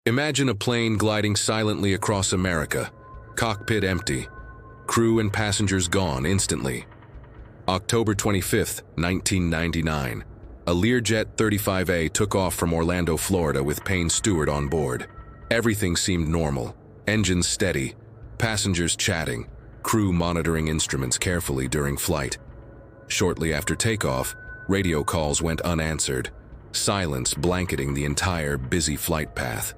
Imagine a plane gliding silently across America, cockpit empty, crew and passengers gone instantly. October 25, 1999. A Learjet 35A took off from Orlando, Florida with Payne Stewart on board. Everything seemed normal, engines steady, passengers chatting, crew monitoring instruments carefully during flight. Shortly after takeoff, radio calls went unanswered, silence blanketing the entire busy flight path.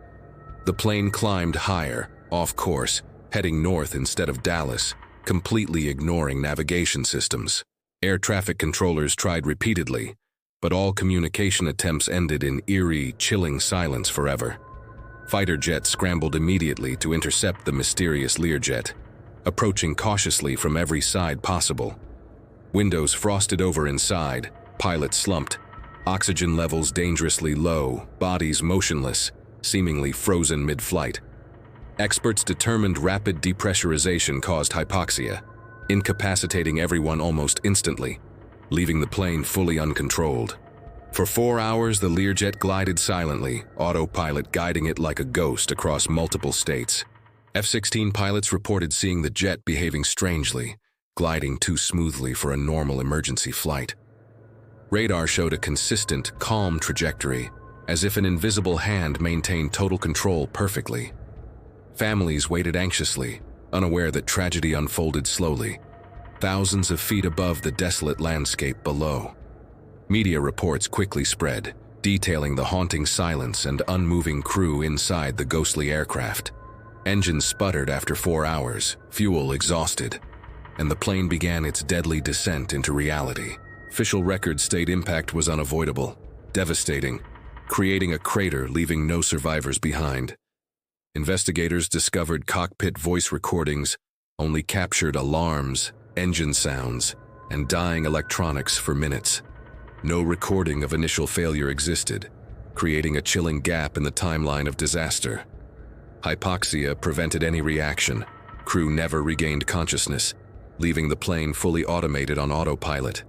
The plane climbed higher, off course, heading north instead of Dallas, completely ignoring navigation systems. Air traffic controllers tried repeatedly, but all communication attempts ended in eerie, chilling silence forever. Fighter jets scrambled immediately to intercept the mysterious Learjet, approaching cautiously from every side possible. Windows frosted over inside, pilots slumped, oxygen levels dangerously low, bodies motionless, seemingly frozen mid-flight. Experts determined rapid depressurization caused hypoxia, incapacitating everyone almost instantly, leaving the plane fully uncontrolled. For 4 hours, the Learjet glided silently, autopilot guiding it like a ghost across multiple states. F-16 pilots reported seeing the jet behaving strangely, gliding too smoothly for a normal emergency flight. Radar showed a consistent, calm trajectory, as if an invisible hand maintained total control perfectly. Families waited anxiously, unaware that tragedy unfolded slowly, thousands of feet above the desolate landscape below. Media reports quickly spread, detailing the haunting silence and unmoving crew inside the ghostly aircraft. Engines sputtered after 4 hours, fuel exhausted, and the plane began its deadly descent into reality. Official records state impact was unavoidable, devastating, creating a crater leaving no survivors behind. Investigators discovered cockpit voice recordings only captured alarms, engine sounds, and dying electronics for minutes. No recording of initial failure existed, creating a chilling gap in the timeline of disaster. Hypoxia prevented any reaction. Crew never regained consciousness, leaving the plane fully automated on autopilot.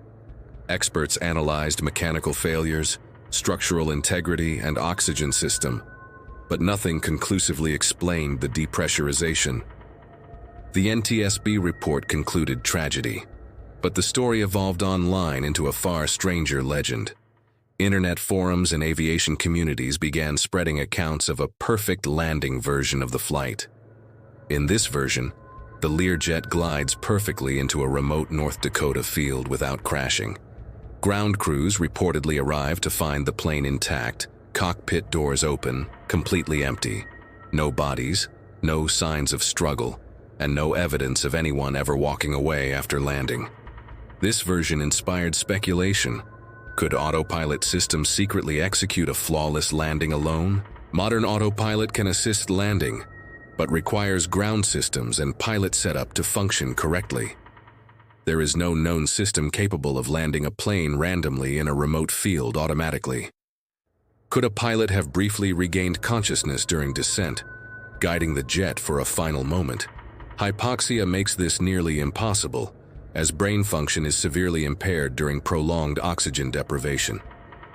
Experts analyzed mechanical failures, structural integrity, and oxygen system, but nothing conclusively explained the depressurization. The NTSB report concluded tragedy, but the story evolved online into a far stranger legend. Internet forums and aviation communities began spreading accounts of a perfect landing version of the flight. In this version, the Learjet glides perfectly into a remote North Dakota field without crashing. Ground crews reportedly arrived to find the plane intact, cockpit doors open, completely empty. No bodies, no signs of struggle, and no evidence of anyone ever walking away after landing. This version inspired speculation. Could autopilot systems secretly execute a flawless landing alone? Modern autopilot can assist landing, but requires ground systems and pilot setup to function correctly. There is no known system capable of landing a plane randomly in a remote field automatically. Could a pilot have briefly regained consciousness during descent, guiding the jet for a final moment? Hypoxia makes this nearly impossible, as brain function is severely impaired during prolonged oxygen deprivation.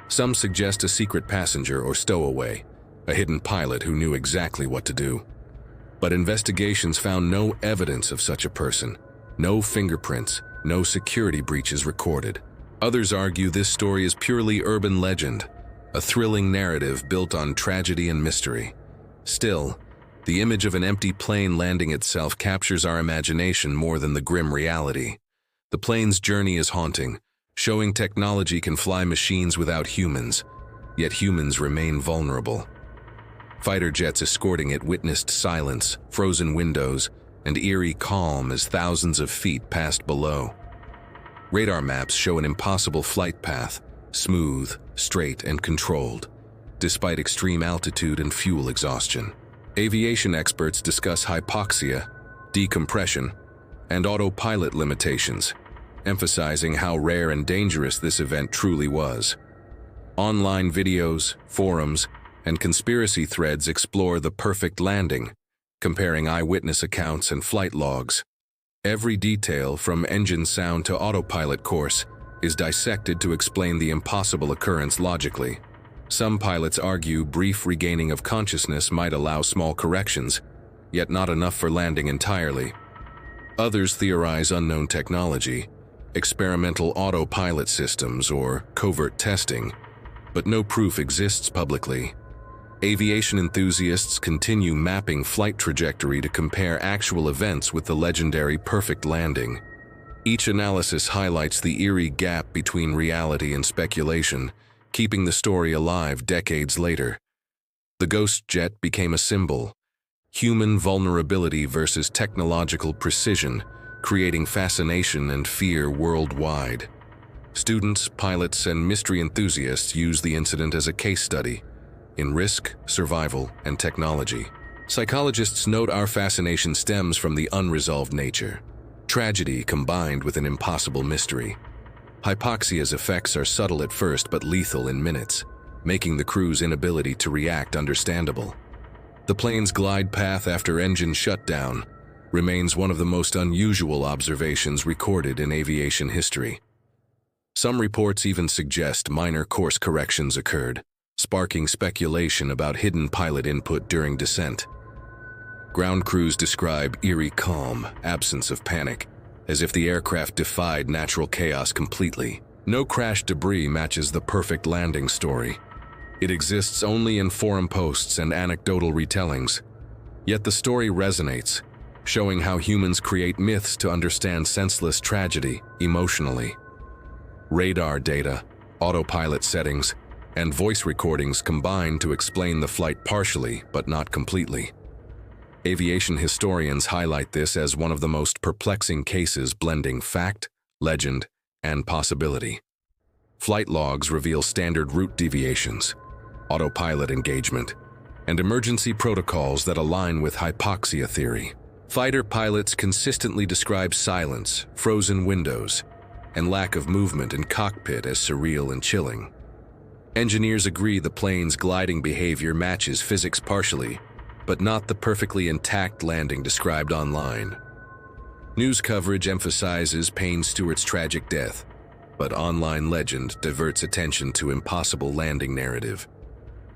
Some suggest a secret passenger or stowaway, a hidden pilot who knew exactly what to do. But investigations found no evidence of such a person, no fingerprints, no security breaches recorded. Others argue this story is purely urban legend, a thrilling narrative built on tragedy and mystery. Still, the image of an empty plane landing itself captures our imagination more than the grim reality. The plane's journey is haunting, showing technology can fly machines without humans, yet humans remain vulnerable. Fighter jets escorting it witnessed silence, frozen windows, and eerie calm as thousands of feet passed below. Radar maps show an impossible flight path, smooth, straight, and controlled, despite extreme altitude and fuel exhaustion. Aviation experts discuss hypoxia, decompression, and autopilot limitations, emphasizing how rare and dangerous this event truly was. Online videos, forums, and conspiracy threads explore the perfect landing, comparing eyewitness accounts and flight logs. Every detail, from engine sound to autopilot course, is dissected to explain the impossible occurrence logically. Some pilots argue brief regaining of consciousness might allow small corrections, yet not enough for landing entirely. Others theorize unknown technology, experimental autopilot systems, or covert testing, but no proof exists publicly. Aviation enthusiasts continue mapping flight trajectory to compare actual events with the legendary perfect landing. Each analysis highlights the eerie gap between reality and speculation, keeping the story alive decades later. The ghost jet became a symbol: human vulnerability versus technological precision, creating fascination and fear worldwide. Students, pilots, and mystery enthusiasts use the incident as a case study in risk, survival, and technology. Psychologists note our fascination stems from the unresolved nature, tragedy combined with an impossible mystery. Hypoxia's effects are subtle at first but lethal in minutes, making the crew's inability to react understandable. The plane's glide path after engine shutdown remains one of the most unusual observations recorded in aviation history. Some reports even suggest minor course corrections occurred, sparking speculation about hidden pilot input during descent. Ground crews describe eerie calm, absence of panic, as if the aircraft defied natural chaos completely. No crash debris matches the perfect landing story. It exists only in forum posts and anecdotal retellings. Yet the story resonates, showing how humans create myths to understand senseless tragedy emotionally. Radar data, autopilot settings, and voice recordings combine to explain the flight partially but not completely. Aviation historians highlight this as one of the most perplexing cases blending fact, legend, and possibility. Flight logs reveal standard route deviations, autopilot engagement, and emergency protocols that align with hypoxia theory. Fighter pilots consistently describe silence, frozen windows, and lack of movement in cockpit as surreal and chilling. Engineers agree the plane's gliding behavior matches physics partially, but not the perfectly intact landing described online. News coverage emphasizes Payne Stewart's tragic death, but online legend diverts attention to impossible landing narrative.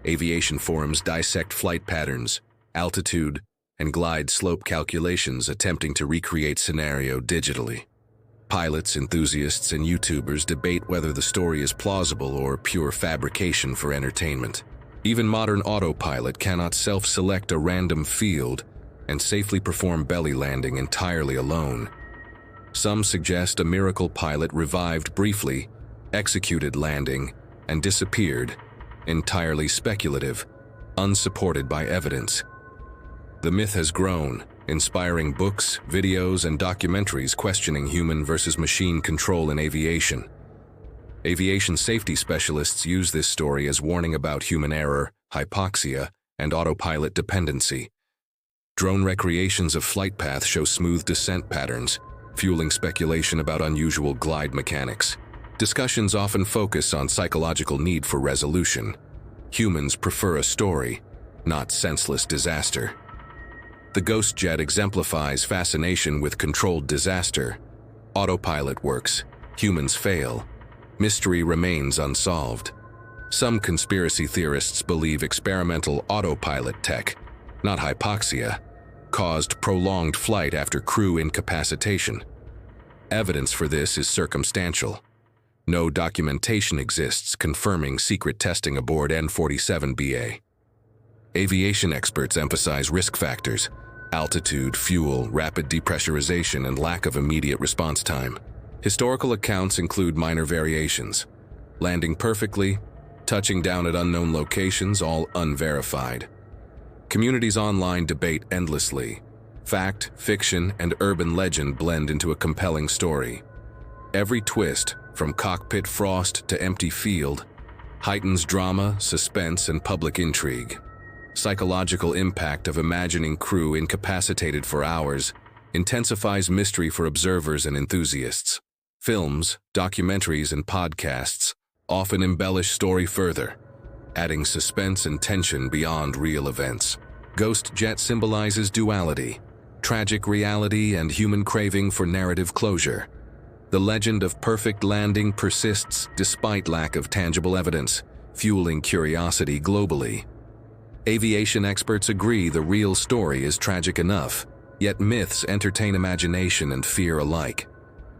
Aviation forums dissect flight patterns, altitude, and glide slope calculations, attempting to recreate scenario digitally. Pilots, enthusiasts, and YouTubers debate whether the story is plausible or pure fabrication for entertainment. Even modern autopilot cannot self-select a random field and safely perform belly landing entirely alone. Some suggest a miracle pilot revived briefly, executed landing, and disappeared, entirely speculative, unsupported by evidence. The myth has grown, inspiring books, videos, and documentaries questioning human versus machine control in aviation. Aviation safety specialists use this story as warning about human error, hypoxia, and autopilot dependency. Drone recreations of flight paths show smooth descent patterns, fueling speculation about unusual glide mechanics. Discussions often focus on psychological need for resolution. Humans prefer a story, not senseless disaster. The ghost jet exemplifies fascination with controlled disaster. Autopilot works, humans fail. Mystery remains unsolved. Some conspiracy theorists believe experimental autopilot tech, not hypoxia, caused prolonged flight after crew incapacitation. Evidence for this is circumstantial. No documentation exists confirming secret testing aboard N-47BA. Aviation experts emphasize risk factors: altitude, fuel, rapid depressurization, and lack of immediate response time. Historical accounts include minor variations: landing perfectly, touching down at unknown locations, all unverified. Communities online debate endlessly. Fact, fiction, and urban legend blend into a compelling story. Every twist, from cockpit frost to empty field, heightens drama, suspense, and public intrigue. Psychological impact of imagining crew incapacitated for hours intensifies mystery for observers and enthusiasts. Films, documentaries, and podcasts often embellish story further, adding suspense and tension beyond real events. Ghost Jet symbolizes duality, tragic reality and human craving for narrative closure. The legend of perfect landing persists despite lack of tangible evidence, fueling curiosity globally. Aviation experts agree the real story is tragic enough, yet myths entertain imagination and fear alike.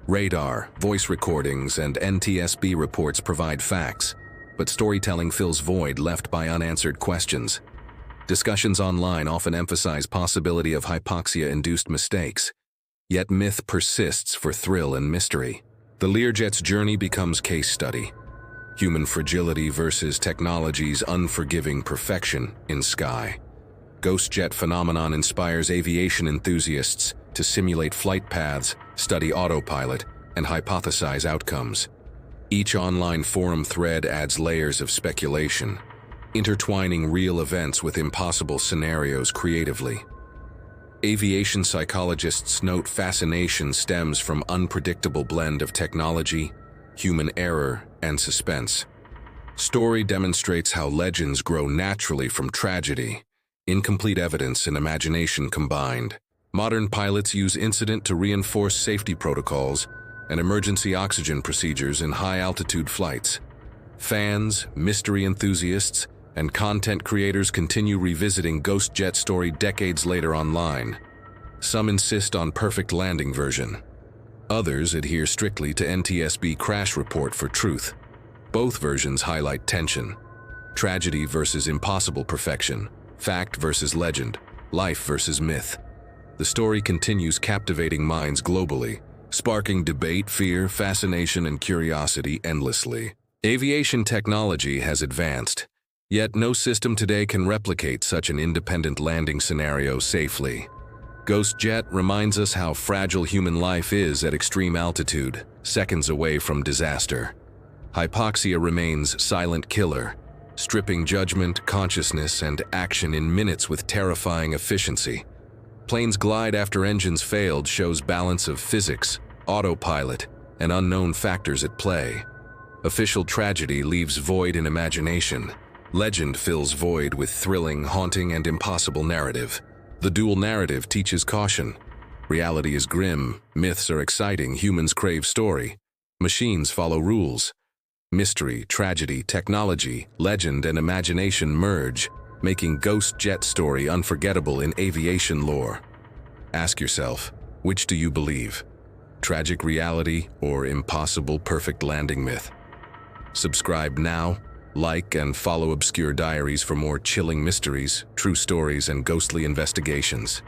Radar, voice recordings, and NTSB reports provide facts, but storytelling fills void left by unanswered questions. Discussions online often emphasize possibility of hypoxia-induced mistakes, yet myth persists for thrill and mystery. The Learjet's journey becomes case study. Human fragility versus technology's unforgiving perfection in sky. Ghost jet phenomenon inspires aviation enthusiasts to simulate flight paths, study autopilot, and hypothesize outcomes. Each online forum thread adds layers of speculation, intertwining real events with impossible scenarios creatively. Aviation psychologists note fascination stems from unpredictable blend of technology, human error, and suspense. Story demonstrates how legends grow naturally from tragedy, incomplete evidence and imagination combined. Modern pilots use incident to reinforce safety protocols and emergency oxygen procedures in high-altitude flights. Fans, mystery enthusiasts, and content creators continue revisiting ghost jet story decades later online. Some insist on perfect landing version. Others adhere strictly to NTSB crash report for truth. Both versions highlight tension. Tragedy versus impossible perfection. Fact versus legend. Life versus myth. The story continues captivating minds globally, sparking debate, fear, fascination, and curiosity endlessly. Aviation technology has advanced, yet no system today can replicate such an independent landing scenario safely. Ghost Jet reminds us how fragile human life is at extreme altitude, seconds away from disaster. Hypoxia remains silent killer, stripping judgment, consciousness, and action in minutes with terrifying efficiency. Planes glide after engines failed shows balance of physics, autopilot, and unknown factors at play. Official tragedy leaves void in imagination. Legend fills void with thrilling, haunting, and impossible narrative. The dual narrative teaches caution. Reality is grim, myths are exciting, humans crave story. Machines follow rules. Mystery, tragedy, technology, legend, and imagination merge, making Ghost Jet story unforgettable in aviation lore. Ask yourself, which do you believe? Tragic reality or impossible perfect landing myth? Subscribe now, like and follow Obscure Diaries for more chilling mysteries, true stories, and ghostly investigations.